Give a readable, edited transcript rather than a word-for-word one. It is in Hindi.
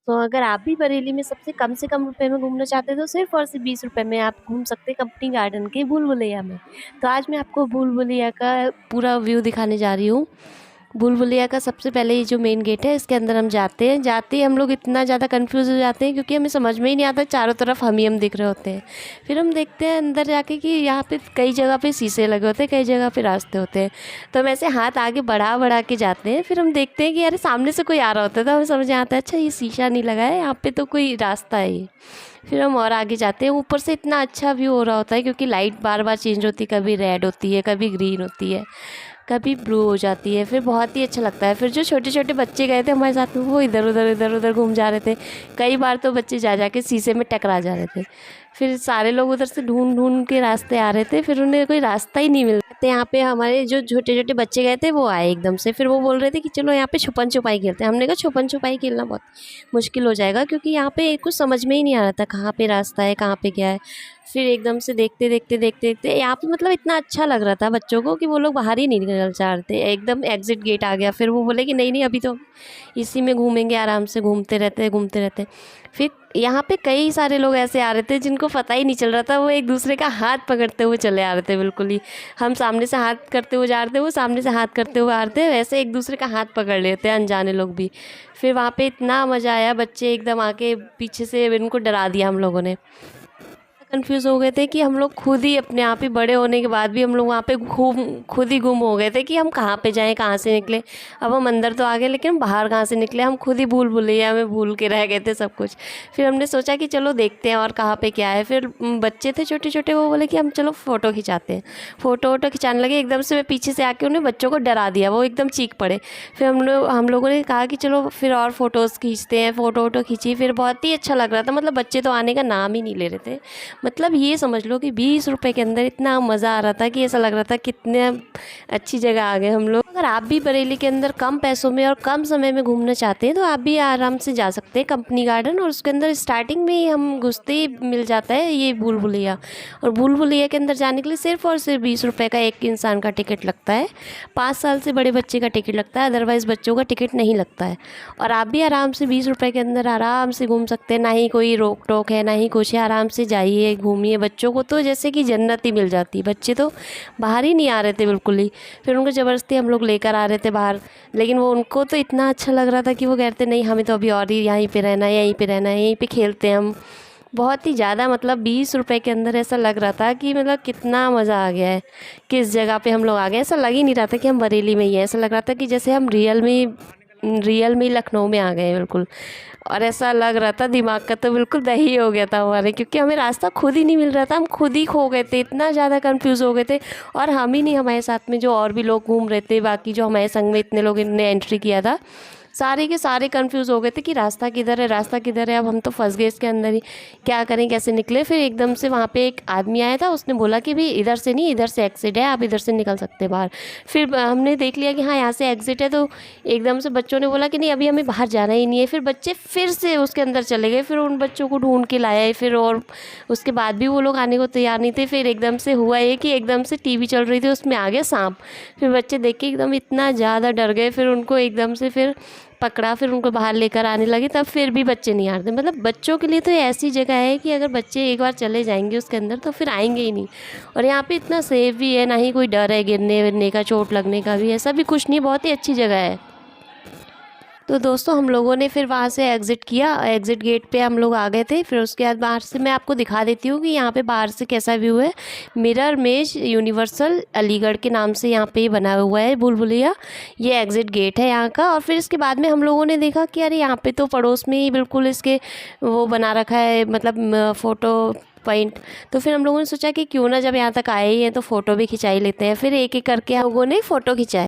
तो अगर आप भी बरेली में सबसे कम से कम रुपए में घूमना चाहते हैं तो सिर्फ़ और सिर्फ़ 20 रुपए में आप घूम सकते हैं कंपनी गार्डन के भूल-भुलैया में। तो आज मैं आपको भूल-भुलैया का पूरा व्यू दिखाने जा रही हूँ। भूल-भुलैया का सबसे पहले ये जो मेन गेट है इसके अंदर हम जाते हैं। जाते ही हम लोग इतना ज़्यादा कन्फ्यूज़ हो जाते हैं क्योंकि हमें समझ में ही नहीं आता, चारों तरफ हम ही हम दिख रहे होते हैं। फिर हम देखते हैं अंदर जाके कि यहाँ पे कई जगह पे शीशे लगे होते हैं, कई जगह पे रास्ते होते हैं। तो हम ऐसे हाथ आगे बढ़ा-बढ़ा के जाते हैं। फिर हम देखते हैं कि अरे सामने से कोई आ रहा होता है, तो हमें समझ में आता है अच्छा ये शीशा नहीं लगा है, यहाँ पे तो कोई रास्ता है ये। फिर हम और आगे जाते हैं। ऊपर से इतना अच्छा व्यू हो रहा होता है क्योंकि लाइट बार-बार चेंज होती है, कभी रेड होती है, कभी ग्रीन होती है, कभी ब्लू हो जाती है। फिर बहुत ही अच्छा लगता है। फिर जो छोटे-छोटे बच्चे गए थे हमारे साथ में वो इधर-उधर घूम जा रहे थे। कई बार तो बच्चे जा के शीशे में टकरा जा रहे थे। फिर सारे लोग उधर से ढूँढ-ढूँढ के रास्ते आ रहे थे, फिर उन्हें कोई रास्ता ही नहीं मिल रहा था। यहाँ पे हमारे जो छोटे-छोटे बच्चे गए थे वो आए एकदम से। फिर वो बोल रहे थे कि चलो यहाँ पे छुपन-छुपाई खेलते हैं। हमने कहा छुपन-छुपाई खेलना बहुत मुश्किल हो जाएगा क्योंकि यहाँ पे कुछ समझ में ही नहीं आ रहा था कहाँ पे रास्ता है, कहाँ पे क्या है। फिर एकदम से देखते यहाँ पे मतलब इतना अच्छा लग रहा था बच्चों को कि वो लोग बाहर ही नहीं निकलना चाह रहे थे। एकदम एग्ज़िट गेट आ गया। फिर वो बोले कि नहीं अभी तो इसी में घूमेंगे, आराम से घूमते रहते। फिर यहाँ पे कई सारे लोग ऐसे आ रहे थे जिनको पता ही नहीं चल रहा था, वो एक दूसरे का हाथ पकड़ते हुए चले आ रहे थे बिल्कुल ही। हम सामने से हाथ करते हुए जा रहे थे, वो सामने से हाथ करते हुए आ रहे थे, वैसे एक दूसरे का हाथ पकड़ लेते हैं अनजाने लोग भी। फिर वहाँ पे इतना मज़ा आया, बच्चे एकदम आके पीछे से इनको डरा दिया हम लोगों ने। कन्फ्यूज़ हो गए थे कि हम लोग खुद ही अपने आप ही बड़े होने के बाद भी हम लोग वहाँ पे खुद ही गुम हो गए थे कि हम कहाँ पे जाएँ, कहाँ से निकले। अब हम अंदर तो आ गए लेकिन बाहर कहाँ से निकले, हम खुद ही भूल-भुलैया में भूल के रह गए थे सब कुछ। फिर हमने सोचा कि चलो देखते हैं और कहाँ पे क्या है। फिर बच्चे थे छोटे-छोटे, वो बोले कि हम चलो फ़ोटो खिंचाते हैं। फ़ोटो-वोटो खिंचाने लगे, एकदम से मैं पीछे से आके उन्हें बच्चों को डरा दिया, वो एकदम चीख पड़े। फिर हम लोगों ने कहा कि चलो फिर और फ़ोटोज़ खींचते हैं, फ़ोटो-वोटो खींची। फिर बहुत ही अच्छा लग रहा था, मतलब बच्चे तो आने का नाम ही नहीं ले रहे थे। मतलब ये समझ लो कि 20 रुपए के अंदर इतना मज़ा आ रहा था कि ऐसा लग रहा था कितने अच्छी जगह आ गए हम लोग। अगर आप भी बरेली के अंदर कम पैसों में और कम समय में घूमना चाहते हैं तो आप भी आराम से जा सकते हैं कंपनी गार्डन। और उसके अंदर स्टार्टिंग में ही हम घुसते ही मिल जाता है ये भूल-भुलैया। और भूल-भुलैया के अंदर जाने के लिए सिर्फ़ और सिर्फ 20 रुपए का एक इंसान का टिकट लगता है। 5 साल से बड़े बच्चे का टिकट लगता है, अदरवाइज़ बच्चों का टिकट नहीं लगता है। और आप भी आराम से 20 रुपए के अंदर आराम से घूम सकते हैं, ना ही कोई रोक-टोक है, ना ही कुछ है। आराम से जाइए, घूमिए। बच्चों को तो जैसे कि जन्नत ही मिल जाती है। बच्चे तो बाहर ही नहीं आ रहे थे बिल्कुल ही। फिर उनको ज़बरदस्ती हम लोग लेकर आ रहे थे बाहर, लेकिन वो उनको तो इतना अच्छा लग रहा था कि वो कहते नहीं हमें तो अभी और ही यहीं पे रहना है, यहीं पे रहना है, यहीं पे खेलते हैं हम। बहुत ही ज़्यादा मतलब 20 रुपए के अंदर ऐसा लग रहा था कि मतलब कितना मज़ा आ गया है, किस जगह पे हम लोग आ गए। ऐसा लग ही नहीं रहा था कि हम बरेली में ही हैं, ऐसा लग रहा था कि जैसे हम रियल में लखनऊ में आ गए हैं बिल्कुल। और ऐसा लग रहा था दिमाग का तो बिल्कुल दही हो गया था हमारे, क्योंकि हमें रास्ता खुद ही नहीं मिल रहा था, हम खुद ही खो गए थे, इतना ज़्यादा कंफ्यूज हो गए थे। और हम ही नहीं, हमारे साथ में जो और भी लोग घूम रहे थे, बाकी जो हमारे संग में इतने लोग ने एंट्री किया था, सारे के सारे कंफ्यूज हो गए थे कि रास्ता किधर है, रास्ता किधर है। अब हम तो फंस गए इसके अंदर ही, क्या करें कैसे निकले। फिर एकदम से वहाँ पे एक आदमी आया था, उसने बोला कि भाई इधर से नहीं, इधर से एग्जिट है, आप इधर से निकल सकते हैं बाहर। फिर हमने देख लिया कि हाँ यहाँ से एग्जिट है, तो एकदम से बच्चों ने बोला कि नहीं अभी हमें बाहर जाना ही नहीं है। फिर बच्चे फिर से उसके अंदर चले गए, फिर उन बच्चों को ढूंढ के लाया है फिर, और उसके बाद भी वो लोग आने को तैयार नहीं थे। फिर एकदम से हुआ ये कि एकदम से टीवी चल रही थी, उसमें आ गया सांप। फिर बच्चे देख के एकदम इतना ज़्यादा डर गए, फिर उनको एकदम से फिर पकड़ा, फिर उनको बाहर लेकर आने लगे, तब फिर भी बच्चे नहीं आ रहे थे। मतलब बच्चों के लिए तो ये ऐसी जगह है कि अगर बच्चे एक बार चले जाएंगे उसके अंदर तो फिर आएंगे ही नहीं। और यहाँ पे इतना सेफ भी है, ना ही कोई डर है गिरने विरने का, चोट लगने का भी, ऐसा भी कुछ नहीं, बहुत ही अच्छी जगह है। तो दोस्तों हम लोगों ने फिर वहाँ से एग्ज़िट किया, एग्ज़िट गेट पे हम लोग आ गए थे। फिर उसके बाद बाहर से मैं आपको दिखा देती हूँ कि यहाँ पे बाहर से कैसा व्यू है। मिरर मेज यूनिवर्सल अलीगढ़ के नाम से यहाँ पे बना हुआ है भूल-भुलैया, ये एग्ज़िट गेट है यहाँ का। और फिर इसके बाद में हम लोगों ने देखा कि अरे यहाँ पे तो पड़ोस में ही बिल्कुल इसके वो बना रखा है, मतलब फ़ोटो पॉइंट। तो फिर हम लोगों ने सोचा कि क्यों ना जब यहाँ तक आए ही हैं तो फ़ोटो भी खिंचा ही लेते हैं। फिर एक एक करके हम लोगों ने फ़ोटो खिंचाए।